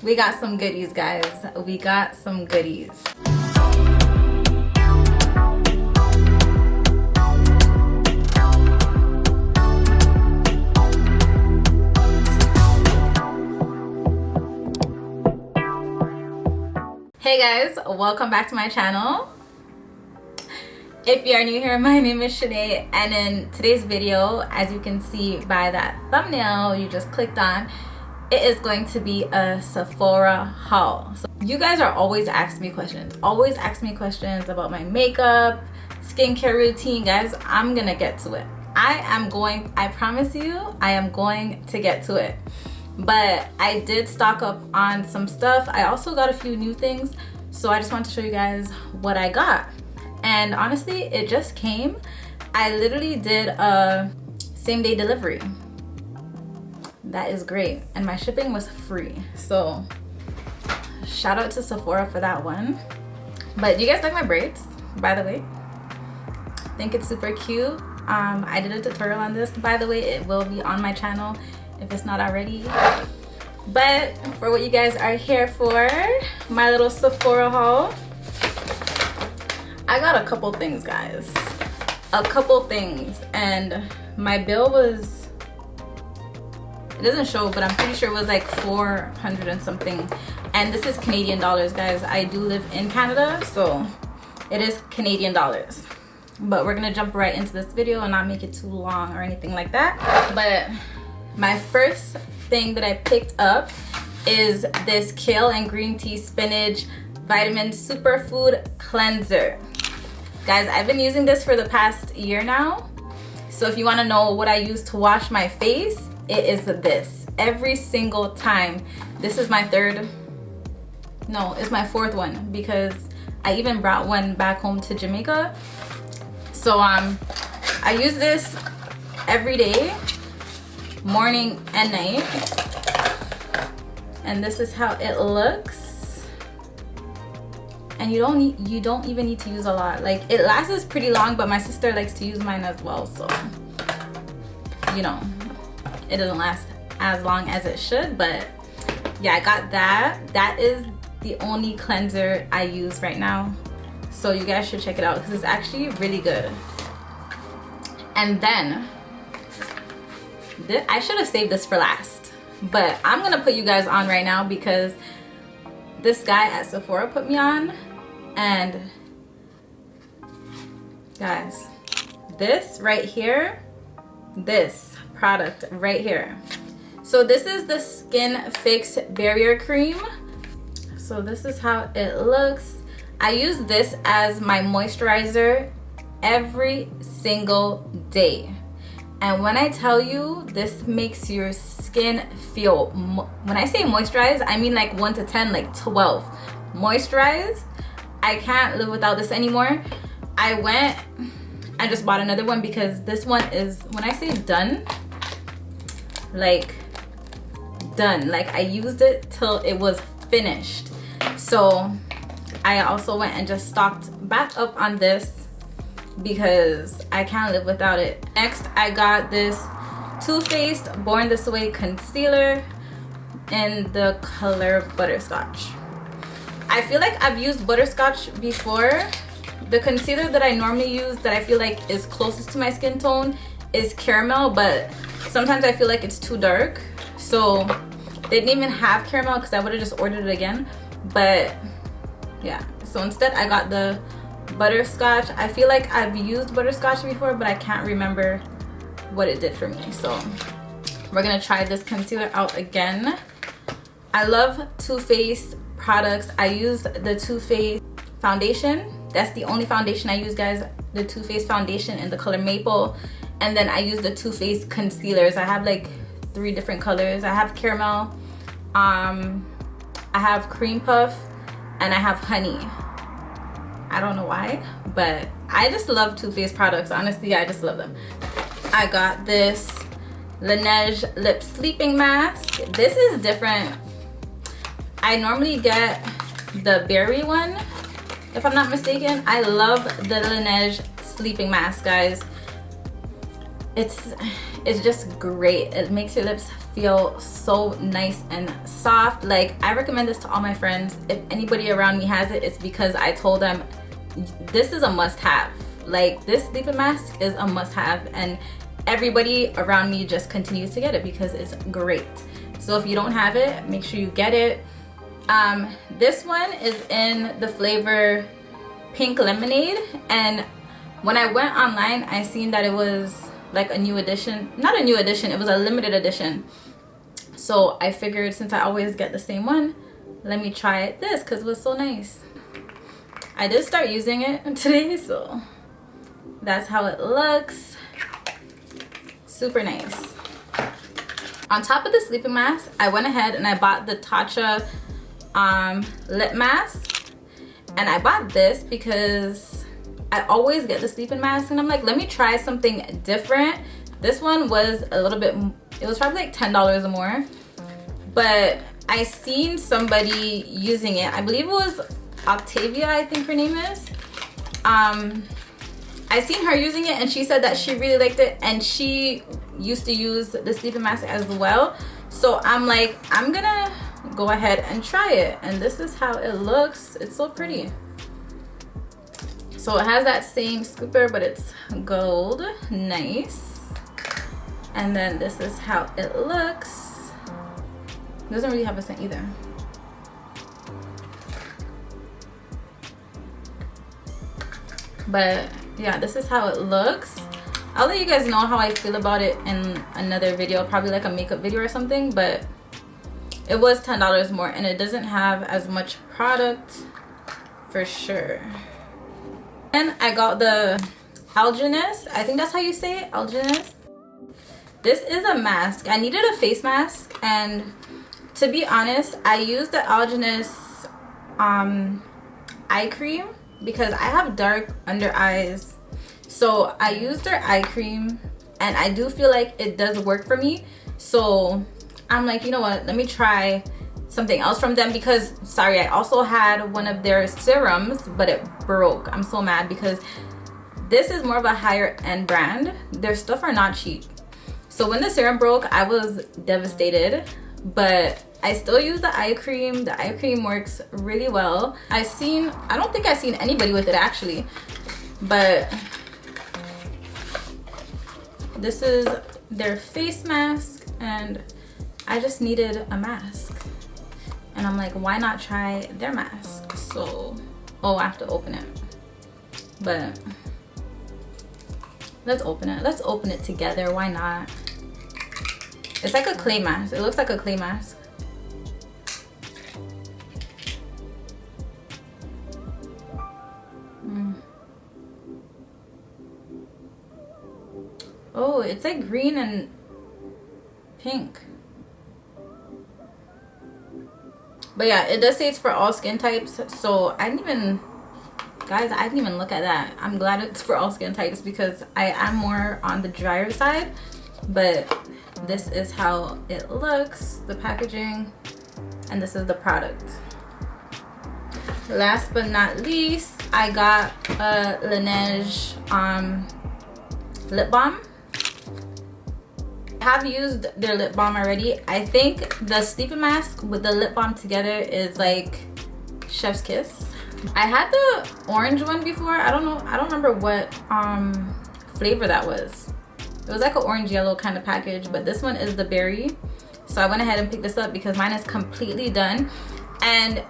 We got some goodies, guys. We got some goodies. Hey guys, welcome back to my channel. If you are new here, my name is Shanae, and in today's video, as you can see by that thumbnail you just clicked on, it is going to be a Sephora haul. So you guys are always asking me questions about my makeup, skincare routine. Guys, I'm gonna get to it. I promise you, I am going to get to it. But I did stock up on some stuff. I also got a few new things, so I just want to show you guys what I got. And honestly, it just came. I literally did a same-day delivery. That is great, and my shipping was free, so shout out to Sephora for that one. But you guys like my braids, by the way? I think it's super cute. I did a tutorial on this, by the way. It will be on my channel if it's not already. But for what you guys are here for, my little Sephora haul, I got a couple things, guys. A couple things, and my bill was, it doesn't show, but I'm pretty sure it was like 400 and something. And this is Canadian dollars, guys. I do live in Canada, so it is Canadian dollars. But we're gonna jump right into this video and not make it too long or anything like that. But my first thing that I picked up is this kale and green tea spinach vitamin superfood cleanser. Guys, I've been using this for the past year now. So if you want to know what I use to wash my face, it is this. Every single time. This is my it's my fourth one, because I even brought one back home to Jamaica. So I use this every day, morning and night, and this is how it looks. And you don't even need to use a lot. Like, it lasts pretty long, but my sister likes to use mine as well, so you know, it doesn't last as long as it should. But yeah, I got that. That is the only cleanser I use right now, so you guys should check it out because it's actually really good. And then I should have saved this for last, but I'm gonna put you guys on right now because this guy at Sephora put me on. And guys, this right here, this product right here, so this is the Skin Fix Barrier Cream. So this is how it looks. I use this as my moisturizer every single day. And when I tell you, this makes your skin feel, when I say moisturize, I mean like 1 to 10, like 12. Moisturized. I can't live without this anymore. I just bought another one because this one is, when I say done, like done. Like, I used it till it was finished. So I also went and just stocked back up on this because I can't live without it. Next, I got this Too Faced Born This Way concealer in the color Butterscotch. I feel like I've used Butterscotch before. The concealer that I normally use that I feel like is closest to my skin tone is Caramel, but sometimes I feel like it's too dark. So they didn't even have Caramel because I would have just ordered it again. But yeah, so instead I got the Butterscotch. I feel like I've used Butterscotch before, but I can't remember what it did for me. So we're gonna try this concealer out again. I love Too Faced products. I use the Too Faced foundation. That's the only foundation I use, guys. The Too Faced foundation in the color Maple. And then I use the Too Faced concealers. I have like 3 different colors. I have Caramel, I have Cream Puff, and I have Honey. I don't know why, but I just love Too Faced products. Honestly, I just love them. I got this Laneige Lip Sleeping Mask. This is different. I normally get the berry one, if I'm not mistaken. I love the Laneige Sleeping Mask, guys. It's is just great. It makes your lips feel so nice and soft. Like, I recommend this to all my friends. If anybody around me has it, it's because I told them this is a must-have. Like, this sleeping mask is a must-have, and everybody around me just continues to get it because it's great. So if you don't have it, make sure you get it. This one is in the flavor Pink Lemonade, and when I went online, I seen that it was like a new edition. Not a new edition, it was a limited edition. So I figured, since I always get the same one, let me try this because it was so nice. I did start using it today, so that's how it looks. Super nice. On top of the sleeping mask, I went ahead and I bought the Tatcha lip mask. And I bought this because I always get the sleeping mask, and I'm like, let me try something different. This one was a little bit, it was probably like $10 or more, but I seen somebody using it. I believe it was Octavia, I think her name is. I seen her using it, and she said that she really liked it, and she used to use the sleeping mask as well. So I'm like, I'm gonna go ahead and try it, and this is how it looks. It's so pretty. So it has that same scooper, but it's gold. Nice. And then this is how it looks. It doesn't really have a scent either. But yeah, this is how it looks. I'll let you guys know how I feel about it in another video, probably like a makeup video or something, but it was $10 more, and it doesn't have as much product for sure. And I got the Alginus, I think that's how you say it, Alginus. This is a mask. I needed a face mask, and to be honest, I used the Alginus eye cream because I have dark under eyes. So I used their eye cream, and I do feel like it does work for me. So I'm like, you know what, let me try something else from them, because sorry, I also had one of their serums, but it broke. I'm so mad because this is more of a higher end brand. Their stuff are not cheap. So when the serum broke, I was devastated, but I still use the eye cream. The eye cream works really well. I don't think I've seen anybody with it actually, but this is their face mask, and I just needed a mask, and I'm like, why not try their mask? So, oh, I have to open it, but let's open it. Let's open it together. Why not? It's like a clay mask. It looks like a clay mask. Oh, it's like green and pink. But yeah, it does say it's for all skin types. So I didn't even, guys, I didn't even look at that. I'm glad it's for all skin types because I am more on the drier side. But this is how it looks, the packaging, and this is the product. Last but not least, I got a Laneige lip balm. I have used their lip balm already. I think the sleeping mask with the lip balm together is like chef's kiss. I had the orange one before. I don't know, I don't remember what flavor that was. It was like an orange yellow kind of package, but this one is the berry. So I went ahead and picked this up because mine is completely done. And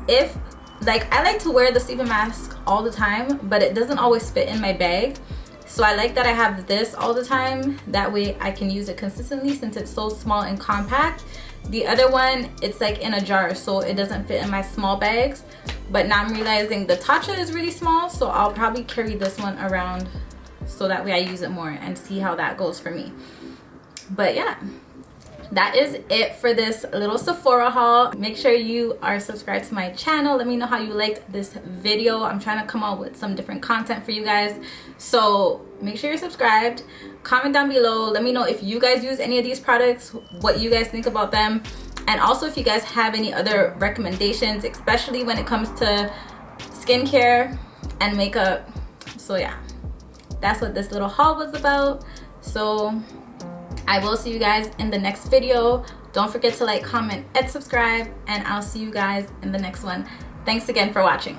if, like, I like to wear the sleeping mask all the time, but it doesn't always fit in my bag. So I like that I have this all the time. That way I can use it consistently since it's so small and compact. The other one, it's like in a jar, so it doesn't fit in my small bags. But now I'm realizing the Tatcha is really small, so I'll probably carry this one around so that way I use it more and see how that goes for me. But yeah, that is it for this little Sephora haul. Make sure you are subscribed to my channel. Let me know how you liked this video. I'm trying to come up with some different content for you guys, so make sure you're subscribed. Comment down below, let me know if you guys use any of these products, what you guys think about them, and also if you guys have any other recommendations, especially when it comes to skincare and makeup. So yeah, that's what this little haul was about. So I will see you guys in the next video. Don't forget to like, comment, and subscribe, and I'll see you guys in the next one. Thanks again for watching.